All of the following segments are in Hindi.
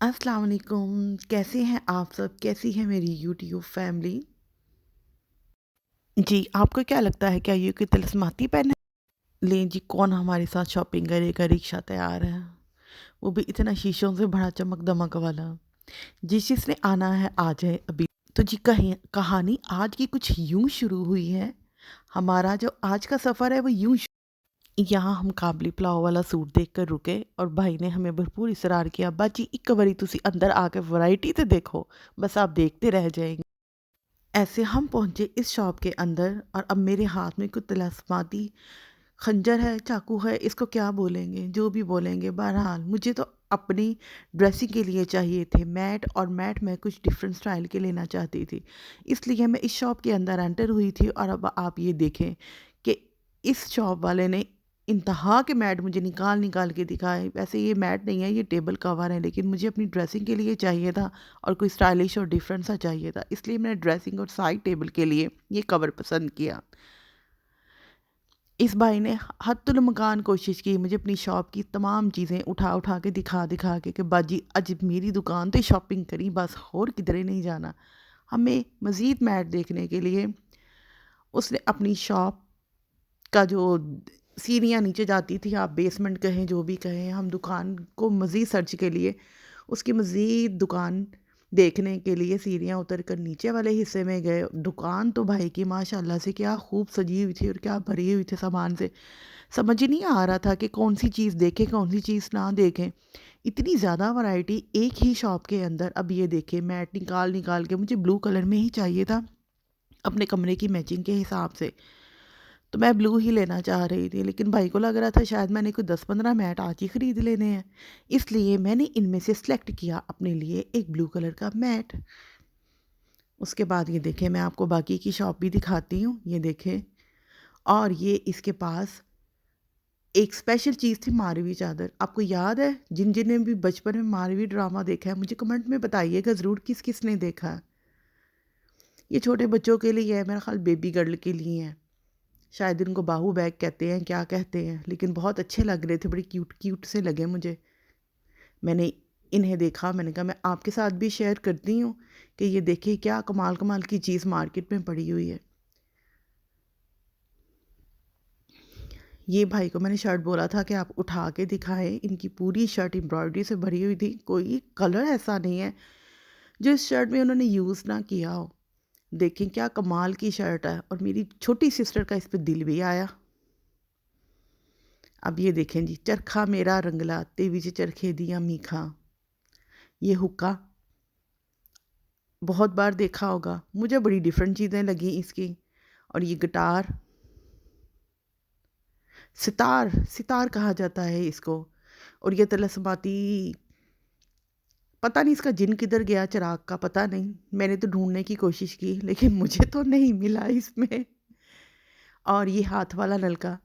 अस्सलाम वालेकुम। कैसे हैं आप सब? कैसी है मेरी यूट्यूब फैमिली? जी, आपको क्या लगता है, क्या ये कोई तिलिस्माती पेन है? लें जी, कौन हमारे साथ शॉपिंग करेगा? रिक्शा तैयार है, वो भी इतना शीशों से भरा चमक-दमक वाला। जिसने आना है आ जाए अभी। तो जी कहीं कहानी आज की कुछ यूँ शुरू हुई है। हमारा जो आज का सफ़र है वो यूँ यहाँ हम काबली पुलाव वाला सूट देखकर रुके और भाई ने हमें भरपूर इसरार किया, बाजी एक बारी तुसी अंदर आके वैरायटी तो देखो, बस आप देखते रह जाएंगे। ऐसे हम पहुंचे इस शॉप के अंदर और अब मेरे हाथ में कुछ तिलस्माती खंजर है, चाकू है, इसको क्या बोलेंगे, जो भी बोलेंगे। बहरहाल मुझे तो अपनी ड्रेसिंग के लिए चाहिए थे मैट, और मैट मैं कुछ डिफरेंट स्टाइल के लेना चाहती थी, इसलिए मैं इस शॉप के अंदर एंटर हुई थी। और अब आप ये देखें कि इस शॉप वाले ने इंतहा के मैट मुझे निकाल निकाल के दिखाए। वैसे ये मैट नहीं है, ये टेबल कवर है, लेकिन मुझे अपनी ड्रेसिंग के लिए चाहिए था और कोई स्टाइलिश और डिफरेंट सा चाहिए था, इसलिए मैंने ड्रेसिंग और साइड टेबल के लिए ये कवर पसंद किया। इस भाई ने हद्दुल-इम्कान कोशिश की मुझे अपनी शॉप की तमाम चीज़ें उठा-उठा के दिखा-दिखा के कि बाजी अज मेरी दुकान ते शॉपिंग करी, बस होर किधरे नहीं जाना। हमें मज़ीद मैट देखने के लिए उसने अपनी शॉप का जो सीढ़ियाँ नीचे जाती थी, आप बेसमेंट कहें जो भी कहें, हम दुकान को मज़ीद सर्च के लिए उसकी मज़ीद दुकान देखने के लिए सीढ़ियाँ उतर कर नीचे वाले हिस्से में गए। दुकान तो भाई की माशाल्लाह से क्या खूब सजी हुई थी और क्या भरी हुई थी सामान से। समझ ही नहीं आ रहा था कि कौन-सी चीज़ देखें, कौन-सी चीज़ ना देखें। इतनी ज़्यादा वैरायटी एक ही शॉप के अंदर। अब ये देखिए मैट निकाल-निकाल के मुझे ब्लू कलर में ही चाहिए था, अपने कमरे की मैचिंग के हिसाब से। तो मैं ब्लू ही लेना चाह रही थी, लेकिन भाई को लग रहा था शायद मैंने कोई 10-15 मैट आज ही खरीद लेने हैं। इसलिए मैंने इनमें से सेलेक्ट किया अपने लिए एक ब्लू कलर का मैट। उसके बाद ये देखें, मैं आपको बाकी की शॉप भी दिखाती हूँ, ये देखें। और ये इसके पास एक स्पेशल चीज़ थी, मारवी चादर। आपको याद है? जिन-जिन ने भी बचपन में मारवी ड्रामा देखा है, मुझे कमेंट में बताइएगा ज़रूर किस-किस ने देखा है। ये छोटे बच्चों के लिए है, मेरा ख़्याल बेबी गर्ल के लिए है। शायद इनको बाहू बैग कहते हैं, क्या कहते हैं, लेकिन बहुत अच्छे लग रहे थे, बड़े क्यूट क्यूट से लगे मुझे। मैंने इन्हें देखा, मैंने कहा मैं आपके साथ भी शेयर करती हूँ कि ये देखिए क्या कमाल-कमाल की चीज़ मार्केट में पड़ी हुई है। ये भाई को मैंने शर्ट बोला था कि आप उठा के दिखाएँ, इनकी पूरी शर्ट एम्ब्रॉयडरी से भरी हुई थी, कोई कलर ऐसा नहीं है जो इस शर्ट में उन्होंने यूज़ ना किया हो। देखें क्या कमाल की शर्ट है, और मेरी छोटी सिस्टर का इस पे दिल भी आया। अब ये देखें जी, चरखा मेरा रंगला ते विच चरखे दियां मीखां। ये हुक्का बहुत बार देखा होगा, मुझे बड़ी डिफरेंट चीज़ें लगी इसकी। और ये गिटार, सितार, सितार कहा जाता है इसको। और ये तिलस्माती, पता नहीं इसका जिन किधर गया चिराग का, पता नहीं। मैंने तो ढूँढने की कोशिश की लेकिन मुझे तो नहीं मिला इसमें। और ये हाथ वाला नलका,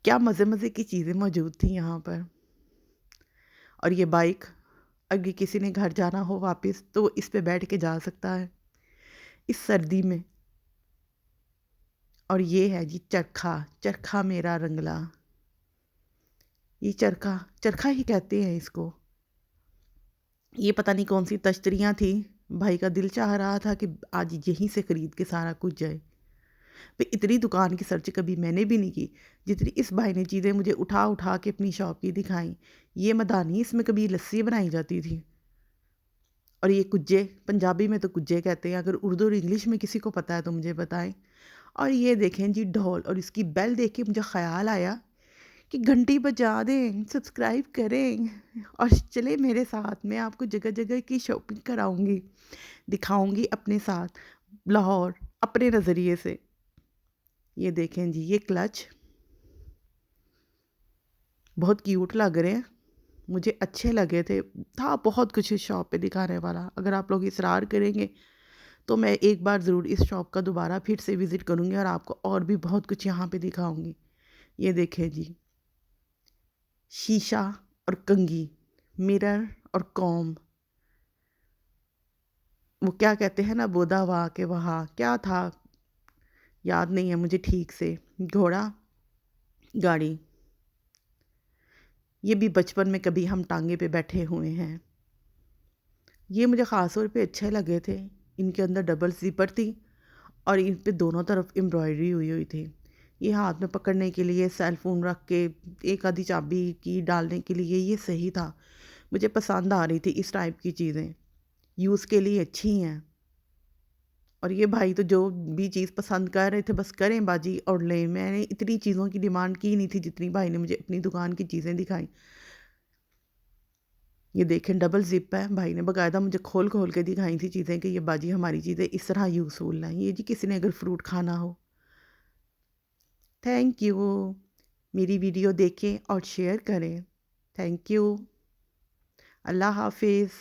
क्या मज़े-मज़े की चीज़ें मौजूद थी यहाँ पर। और ये बाइक, अगर किसी ने घर जाना हो वापस तो इस पे बैठ के जा सकता है इस सर्दी में। और ये है जी चरखा, चरखा मेरा रंगला। ये चरखा, चरखा ही कहते हैं इसको। ये पता नहीं कौन सी तश्तरियाँ थी, भाई का दिल चाह रहा था कि आज यहीं से खरीद के सारा कुछ जाए। पे इतनी दुकान की सर्च कभी मैंने भी नहीं की जितनी इस भाई ने चीज़ें मुझे उठा उठा के अपनी शॉप की दिखाई। ये मदानी, इसमें कभी लस्सी बनाई जाती थी। और ये कुज्जे, पंजाबी में तो कुज्जे कहते हैं, अगर उर्दू और इंग्लिश में किसी को पता है तो मुझे बताएं। और ये देखें जी ढोल, और इसकी बेल देख के मुझे ख़्याल आया कि घंटी बजा दें, सब्सक्राइब करें और चले मेरे साथ। मैं आपको जगह जगह की शॉपिंग कराऊंगी, दिखाऊंगी अपने साथ लाहौर अपने नज़रिए से। ये देखें जी, ये क्लच बहुत क्यूट लग रहे हैं, मुझे अच्छे लगे थे। था बहुत कुछ इस शॉप पे दिखाने वाला, अगर आप लोग इसरार करेंगे तो मैं एक बार ज़रूर इस शॉप का दोबारा फिर से विज़िट करूँगी और आपको और भी बहुत कुछ यहाँ पे दिखाऊंगी। ये देखें जी, शीशा और कंघी, मिरर और कॉम्ब, वो क्या कहते हैं ना, बोदा वाह के वहाँ क्या था, याद नहीं है मुझे ठीक से। घोड़ा गाड़ी, ये भी बचपन में कभी हम टांगे पे बैठे हुए हैं। ये मुझे ख़ास तौर पे अच्छे लगे थे। इनके अंदर डबल ज़िपर थी और इन पे दोनों तरफ एम्ब्रॉयडरी हुई हुई थी। ये हाथ में पकड़ने के लिए, सेल फ़ोन रख के, एक आधी चाबी की डालने के लिए ये सही था। मुझे पसंद आ रही थी इस टाइप की चीज़ें, यूज़ के लिए अच्छी हैं। और ये भाई तो जो भी चीज़ पसंद कर रहे थे बस करें बाजी और लें। मैंने इतनी चीज़ों की डिमांड की नहीं थी जितनी भाई ने मुझे अपनी दुकान की चीज़ें दिखाई। ये देखें डबल ज़िप है, भाई ने बाकायदा मुझे खोल खोल के दिखाई थी चीज़ें कि ये बाजी हमारी चीज़ें इस तरह यूज़फुल हैं। ये जी किसी ने अगर फ्रूट खाना हो। Thank you. मेरी वीडियो देखें और शेयर करें। Thank you. अल्लाह हाफ़िज़।